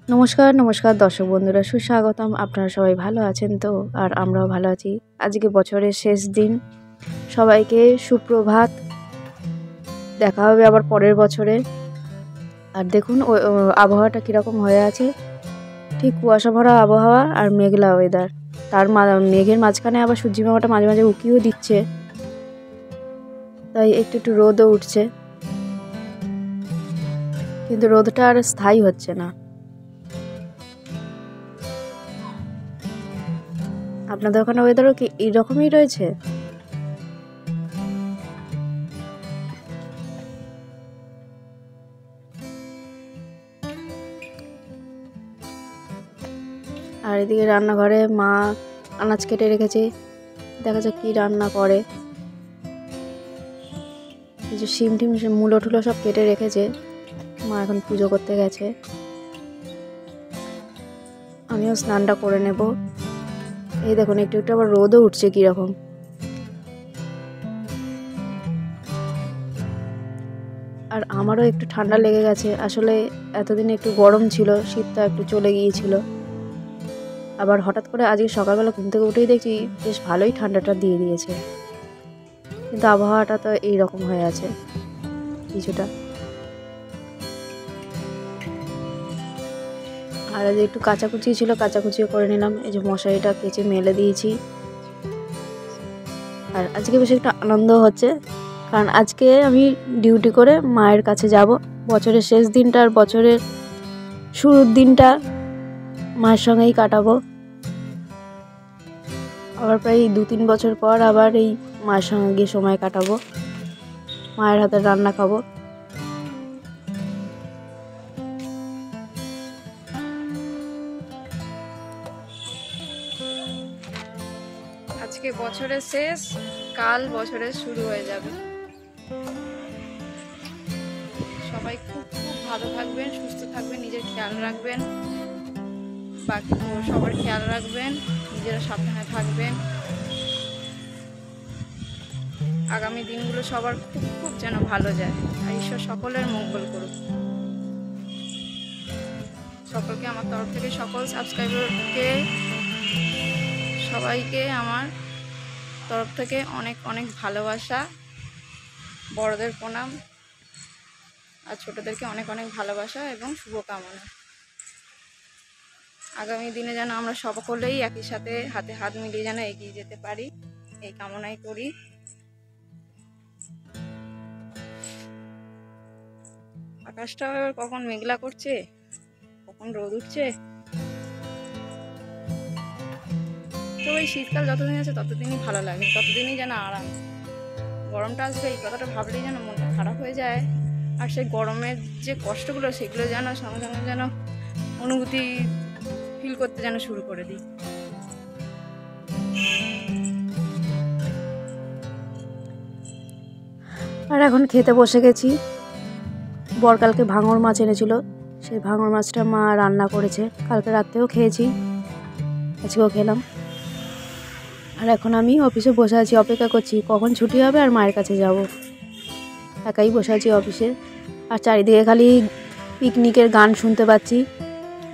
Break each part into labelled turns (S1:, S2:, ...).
S1: নমস্কার নমস্কার দর্শক বন্ধুরা, সুস্বাগতম। আপনারা সবাই ভালো আছেন তো? আর আমরাও ভালো আছি। আজকে বছরের শেষ দিন, সবাইকে সুপ্রভাত। দেখা হবে আবার পরের বছরে। আর দেখুন আবহাওয়াটা কীরকম হয়ে আছে, ঠিক কুয়াশা ভরা আবহাওয়া আর মেঘলা ওয়েদার। তার মেঘের মাঝখানে আবার সূর্যি মামাটা মাঝে মাঝে উঁকিও দিচ্ছে, তাই একটু একটু রোদও উঠছে, কিন্তু রোদটা আর স্থায়ী হচ্ছে না। আপনাদের ওখানে ওয়েদারও কি এইরকমই রয়েছে? আর এদিকে রান্নাঘরে মা আনাজ কেটে রেখেছে, দেখা যাক কি রান্না করে। এই যে শিম টিম মূলো টুলো সব কেটে রেখেছে, মা এখন পুজো করতে গেছে। আমিও স্নানটা করে নেব। এই দেখুন একটু একটু আবার রোদও উঠছে কীরকম। আর আমারও একটু ঠান্ডা লেগে গেছে। আসলে এতদিন একটু গরম ছিল, শীতটা একটু চলে গিয়েছিল। আবার হঠাৎ করে আজকে সকালবেলা ঘুম থেকে উঠেই দেখি বেশ ভালোই ঠান্ডাটা দিয়ে দিয়েছে, কিন্তু আবহাওয়াটা তো এইরকম হয়ে আছে কিছুটা। আর একটু কাচাকুচি ছিল, কাচাকুচিও করে নিলাম। এই যে মশারিটা কেচে মেলে দিয়েছি। আর আজকে বেশ একটা আনন্দ হচ্ছে, কারণ আজকে আমি ডিউটি করে মায়ের কাছে যাব। বছরের শেষ দিনটা আর বছরের শুরুর দিনটা মায়ের সঙ্গেই কাটাবো। আবার প্রায় 2-3 বছর পর আবার এই মায়ের সঙ্গে গিয়ে সময় কাটাবো, মায়ের হাতের রান্না খাবো। আজকে বছরের শেষ, কাল বছরের শুরু হয়ে যাবে। সবাই খুব খুব ভালো থাকবেন, সুস্থ থাকবেন, নিজের খেয়াল রাখবেন, বাকি সবার খেয়াল রাখবেন, নিজেরা সাবধানে থাকবেন। আগামী দিনগুলো সবার খুব খুব যেন ভালো যায়, আর ঈশ্বর সকলের মঙ্গল করুক। সকলকে আমার তরফ থেকে, সকল সাবস্ক্রাইবারকে সবাইকে আমার তরফ থেকে অনেক অনেক ভালোবাসা, বড়দের প্রণাম, আর ছোটদেরকে অনেক অনেক ভালোবাসা এবং শুভকামনা। আগামী দিনে যেন আমরা সকলেই একই সাথে হাতে হাত মিলিয়ে যেন এগিয়ে যেতে পারি, এই কামনাই করি। আকাশটা কখন মেঘলা করছে, কখন রোদ উঠছে। তো এই শীতকাল যতদিন আছে ততদিনই ভালো লাগে, ততদিনই যেন আরাম। গরমটা আসবে এই কথাটা ভাবলেই যেন মনটা খারাপ হয়ে যায়। আর সেই গরমের যে কষ্টগুলো, সেগুলো যেন সঙ্গে সঙ্গে যেন অনুভূতি ফিল করতে যেন শুরু করে দিই। আর এখন খেতে বসে গেছি। বরকালকে ভাঙর মাছ এনেছিল, সেই ভাঙর মাছটা মা রান্না করেছে। কালকে রাত্রেও খেয়েছি, আজকেও খেলাম। আর এখন আমি অফিসে বসে আছি, অপেক্ষা করছি কখন ছুটি হবে আর মায়ের কাছে যাব। একাই বসে আছি অফিসে, আর চারিদিকে খালি পিকনিকের গান শুনতে পাচ্ছি।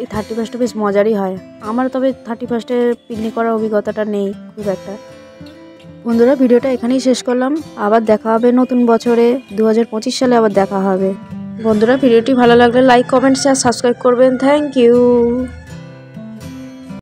S1: এই 31টা বেশ মজারই হয় আমার, তবে 31-এ পিকনিক করার অভিজ্ঞতাটা নেই খুব একটা। বন্ধুরা, ভিডিওটা এখানেই শেষ করলাম। আবার দেখা হবে নতুন বছরে, 2025 সালে আবার দেখা হবে। বন্ধুরা, ভিডিওটি ভালো লাগলে লাইক, কমেন্ট, শেয়ার, সাবস্ক্রাইব করবেন। Thank you.